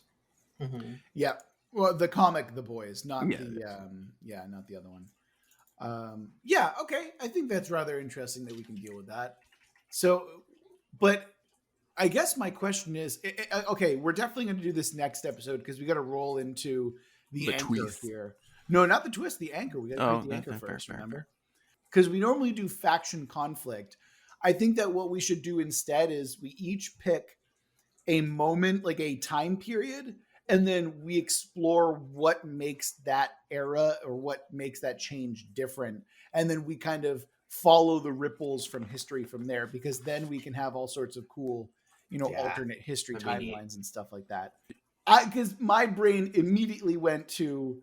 Yeah. Well, the comic The Boys, not Yeah, not the other one. Yeah, okay. I think that's rather interesting that we can deal with that. So, but I guess my question is, okay, we're definitely going to do this next episode because we got to roll into the anchor twist here. No, not the twist, the anchor. We got to create the anchor first, remember? Because we normally do faction conflict. I think that what we should do instead is we each pick a moment, like a time period, and then we explore what makes that era or what makes that change different. And then we kind of follow the ripples from history from there, because then we can have all sorts of cool, alternate history timelines and stuff like that. Because my brain immediately went to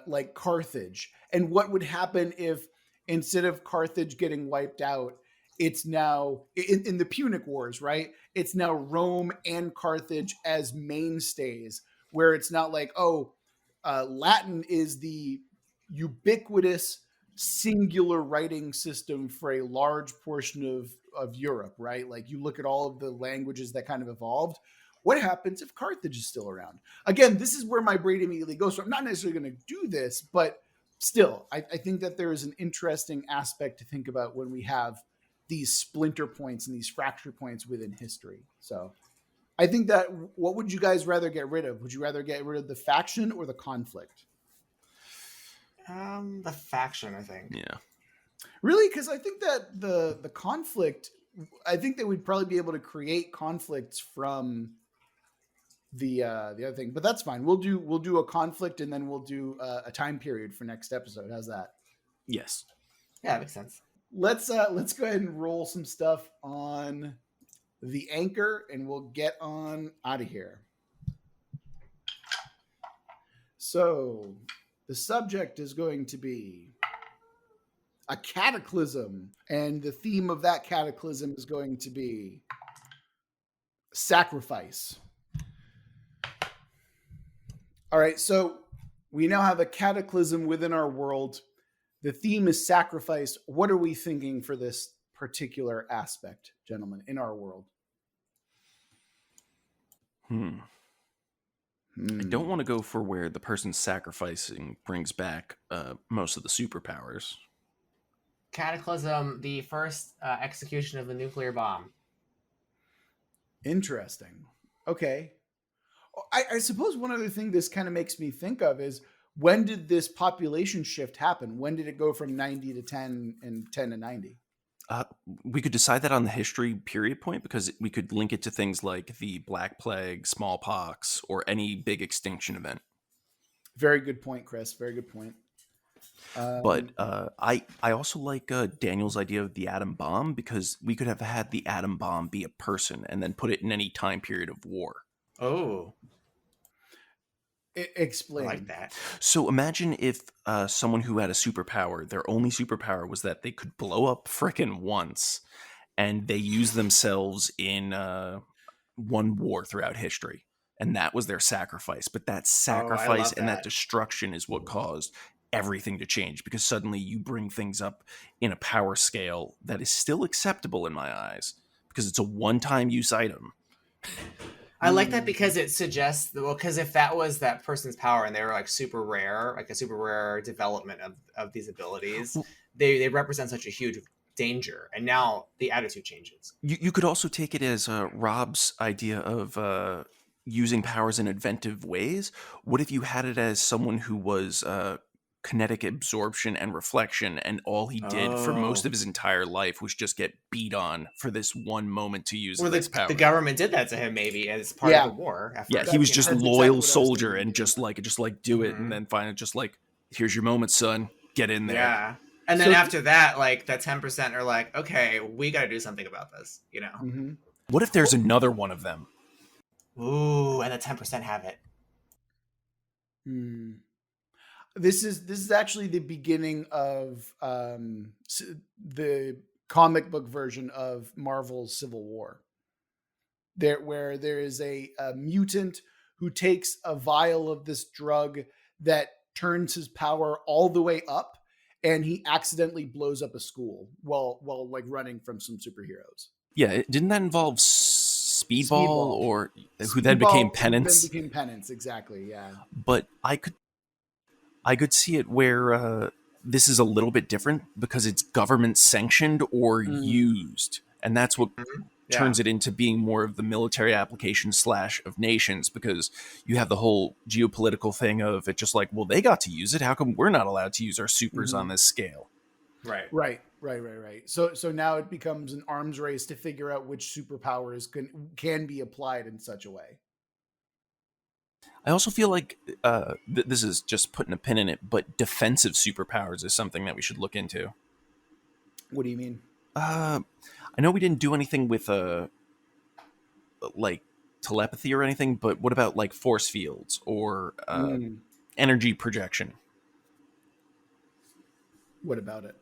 like Carthage and what would happen if instead of Carthage getting wiped out, it's now in the Punic Wars, right? It's now Rome and Carthage as mainstays, where it's not like, Latin is the ubiquitous singular writing system for a large portion of Europe, right? Like you look at all of the languages that kind of evolved. What happens if Carthage is still around? Again, this is where my brain immediately goes. So I'm not necessarily going to do this, but still, I think that there is an interesting aspect to think about when we have these splinter points and these fracture points within history. So I think that what would you guys rather get rid of? Would you rather get rid of the faction or the conflict? The faction, I think. Yeah. Really? Because I think that the conflict, I think that we'd probably be able to create conflicts from the other thing, but that's fine. We'll do a conflict and then we'll do a time period for next episode. How's that? Yes. Yeah, that makes sense. Let's go ahead and roll some stuff on the anchor and we'll get on out of here. So the subject is going to be a cataclysm, and the theme of that cataclysm is going to be sacrifice. All right, so we now have a cataclysm within our world. The theme is sacrifice. What are we thinking for this particular aspect, gentlemen, in our world? I don't want to go for where the person sacrificing brings back most of the superpowers. Cataclysm, the first execution of the nuclear bomb. Interesting. Okay. I suppose one other thing this kind of makes me think of is, when did this population shift happen? When did it go from 90 to 10 and 10 to 90? We could decide that on the history period point, because we could link it to things like the Black Plague, smallpox, or any big extinction event. Very good point, Chris. Very good point. But I also like Daniel's idea of the atom bomb, because we could have had the atom bomb be a person and then put it in any time period of war. Oh. Explain. I like that. So imagine if someone who had a superpower, their only superpower was that they could blow up frickin' once, and they used themselves in one war throughout history. And that was their sacrifice. But that sacrifice and that destruction is what caused everything to change, because suddenly you bring things up in a power scale that is still acceptable in my eyes, because it's a one-time use item. I like that because it suggests, because if that was that person's power and they were like super rare, like a super rare development of these abilities, they represent such a huge danger. And now the attitude changes. You could also take it as Rob's idea of using powers in inventive ways. What if you had it as someone who was kinetic absorption and reflection, and all he did for most of his entire life was just get beat on for this one moment to use this power? The government did that to him, maybe as part of the war effort. Yeah, he was just a loyal soldier and just do it, and then finally just like, here's your moment, son, get in there. Yeah. And then after that, like that 10% are like, okay, we got to do something about this, you know? Mm-hmm. What if there's another one of them? Ooh, and the 10% have it. This is actually the beginning of the comic book version of Marvel's Civil War. Where there is a mutant who takes a vial of this drug that turns his power all the way up, and he accidentally blows up a school while like running from some superheroes. Yeah, didn't that involve Speedball, or who then Speedball, became Penance? Then became Penance, exactly. Yeah, but I could see it where this is a little bit different because it's government sanctioned or used, and that's what turns it into being more of the military application / of nations, because you have the whole geopolitical thing of it just like, well, they got to use it. How come we're not allowed to use our supers on this scale? Right. So now it becomes an arms race to figure out which superpowers can be applied in such a way. I also feel like this is just putting a pin in it, but defensive superpowers is something that we should look into. What do you mean? I know we didn't do anything with like telepathy or anything, but what about like force fields or energy projection? What about it?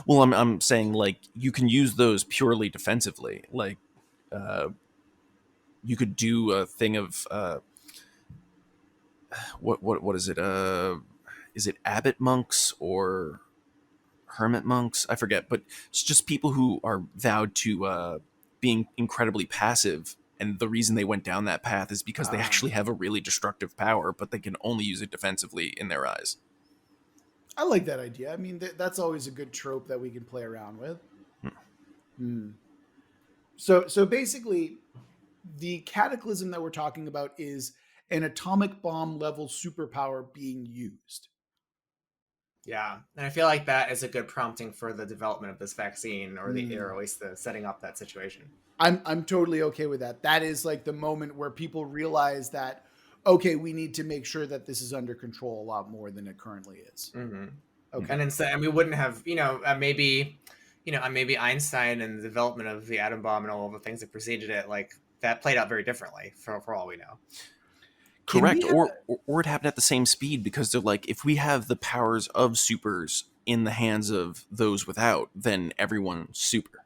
Well, I'm saying like you can use those purely defensively. Like you could do a thing of what is it? Is it abbot monks or hermit monks? I forget, but it's just people who are vowed to being incredibly passive, and the reason they went down that path is because they actually have a really destructive power, but they can only use it defensively in their eyes. I like that idea. I mean, that's always a good trope that we can play around with. So basically, the cataclysm that we're talking about is an atomic bomb level superpower being used. Yeah, and I feel like that is a good prompting for the development of this vaccine, or at least the setting up that situation. I'm totally okay with that. That is like the moment where people realize that, okay, we need to make sure that this is under control a lot more than it currently is. Okay, and instead, and we wouldn't have, maybe Einstein and the development of the atom bomb and all of the things that preceded it, like that played out very differently for all we know. Correct, or it happened at the same speed, because they're like, if we have the powers of supers in the hands of those without, then everyone's super.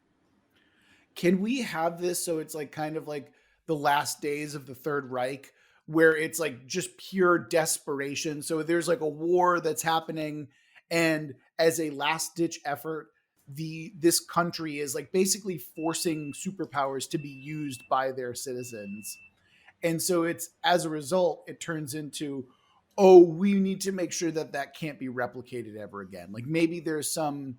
Can we have this so it's like kind of like the last days of the Third Reich, where it's like just pure desperation? So there's like a war that's happening, and as a last ditch effort, this country is like basically forcing superpowers to be used by their citizens. And so it's, as a result, it turns into, we need to make sure that can't be replicated ever again. Like maybe there's some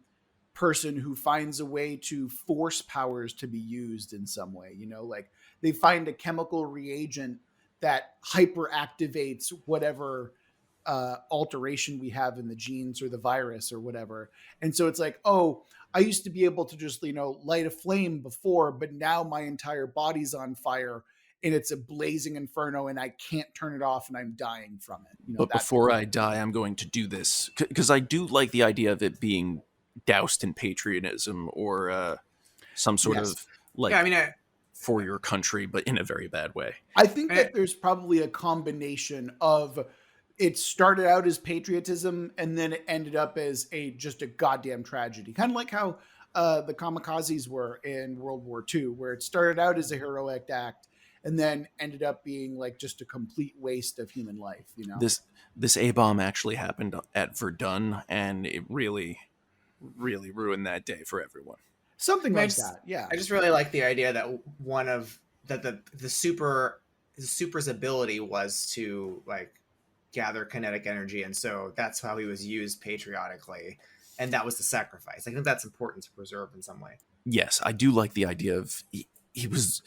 person who finds a way to force powers to be used in some way, like they find a chemical reagent that hyperactivates whatever alteration we have in the genes or the virus or whatever. And so it's like, I used to be able to just, light a flame before, but now my entire body's on fire and it's a blazing inferno and I can't turn it off and I'm dying from it. But before I die, I'm going to do this. Because I do like the idea of it being doused in patriotism or some sort of like for your country, but in a very bad way. I think that there's probably a combination of it started out as patriotism and then it ended up as just a goddamn tragedy. Kind of like how the kamikazes were in World War II, where it started out as a heroic act and then ended up being like just a complete waste of human life. This A-bomb actually happened at Verdun, and it really, really ruined that day for everyone. Something like that. Yeah. I just really like the idea that the super's ability was to like gather kinetic energy, and so that's how he was used patriotically, and that was the sacrifice. I think that's important to preserve in some way. Yes, I do like the idea of he was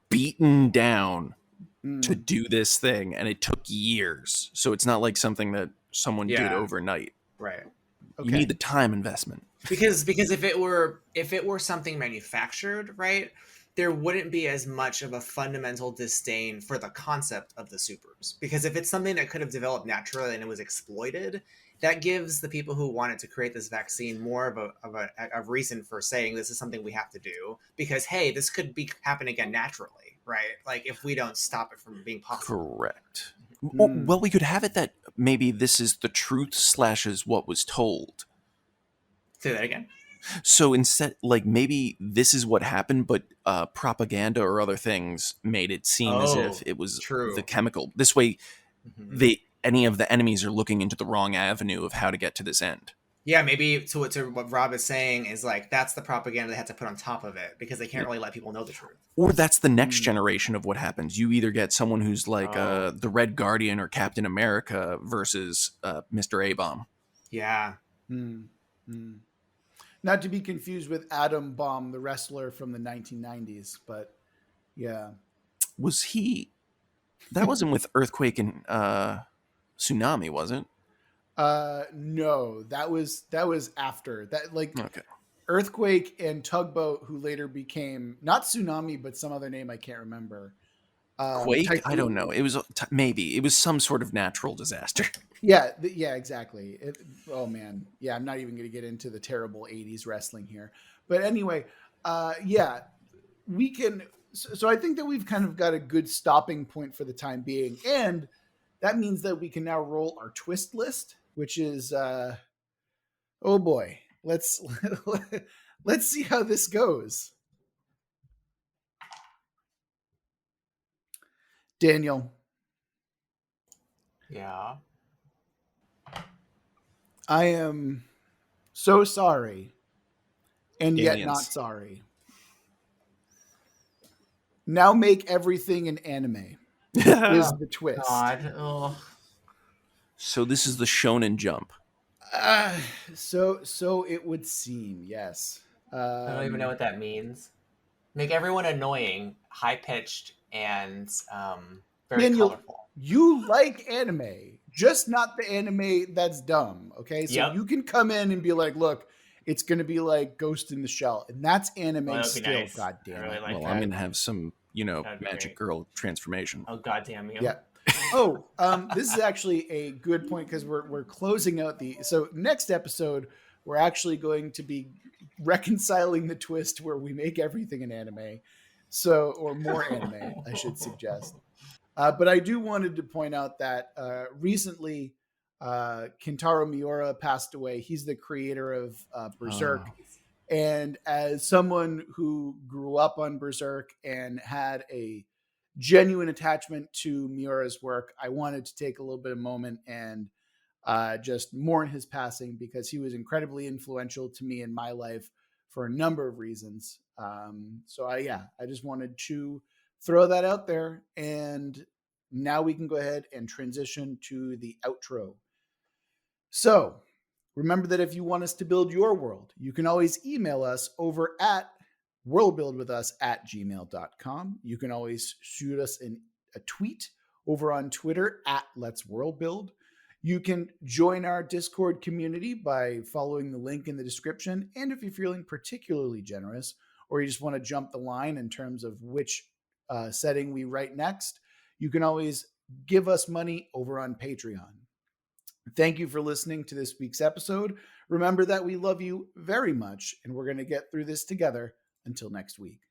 beaten down to do this thing, and it took years, so it's not like something that someone did overnight. Right. Okay. You need the time investment, because if it were something manufactured, right, there wouldn't be as much of a fundamental disdain for the concept of the supers. Because if it's something that could have developed naturally and it was exploited, that gives the people who wanted to create this vaccine more of a reason for saying this is something we have to do, because hey, this could happen again naturally, right? Like if we don't stop it from being possible. Correct. Well, we could have it that maybe this is the truth / is what was told. Say that again. So instead, like maybe this is what happened, but propaganda or other things made it seem as if Oh, it was true. the chemical. This way, Mhm. any of the enemies are looking into the wrong avenue of how to get to this end. Yeah, maybe to what Rob is saying is like that's the propaganda they had to put on top of it because they Yeah. can't really let people know the truth. Or that's the next Mm. generation of what happens. You either get someone who's like Oh. the Red Guardian or Captain America versus Mr. A-Bomb. Yeah. Mm. Mm. Not to be confused with Atom Bomb, the wrestler from the 1990s, but yeah. Was he? That wasn't with Earthquake and Tsunami, was it? No, that was after that. Like Okay. Earthquake and Tugboat, who later became not Tsunami, but some other name I can't remember. Quake? I don't Typhoon. know. It was maybe it was some sort of natural disaster. Yeah, yeah, exactly. Oh man, yeah. I'm not even going to get into the terrible '80s wrestling here, but anyway, yeah, we can. So I think that we've kind of got a good stopping point for the time being, and that means that we can now roll our twist list, which is oh boy, let's see how this goes. Daniel, Yeah. I am so sorry and yet not Aliens. sorry. Now make everything an anime is Oh the twist. God. Oh. So this is the Shonen Jump. Uh, so it would seem, yes. I don't even know what that means. Make everyone annoying, high pitched, and very Daniel, colorful. you like anime, just not the anime that's dumb. Okay, so Yep. you can come in and be like, "Look, it's going to be like Ghost in the Shell," and that's anime Well, that would be still. nice. God I damn really it! like Well, I'm that. gonna have some, That'd be magic great. girl transformation. Oh God damn you. Yeah. Oh, this is actually a good point because we're closing out the. So next episode, we're actually going to be reconciling the twist where we make everything an anime, so or more anime, I should suggest. But I do wanted to point out that recently, Kentaro Miura passed away. He's the creator of Berserk. Oh. And as someone who grew up on Berserk and had a genuine attachment to Miura's work, I wanted to take a little bit of moment and just mourn his passing because he was incredibly influential to me in my life for a number of reasons. I just wanted to throw that out there. And now we can go ahead and transition to the outro. So remember that if you want us to build your world, you can always email us over at worldbuildwithus@gmail.com. You can always shoot us a tweet over on Twitter at Let's Worldbuild. You can join our Discord community by following the link in the description. And if you're feeling particularly generous, or you just want to jump the line in terms of which setting we write next, you can always give us money over on Patreon. Thank you for listening to this week's episode. Remember that we love you very much, and we're going to get through this together. Until next week.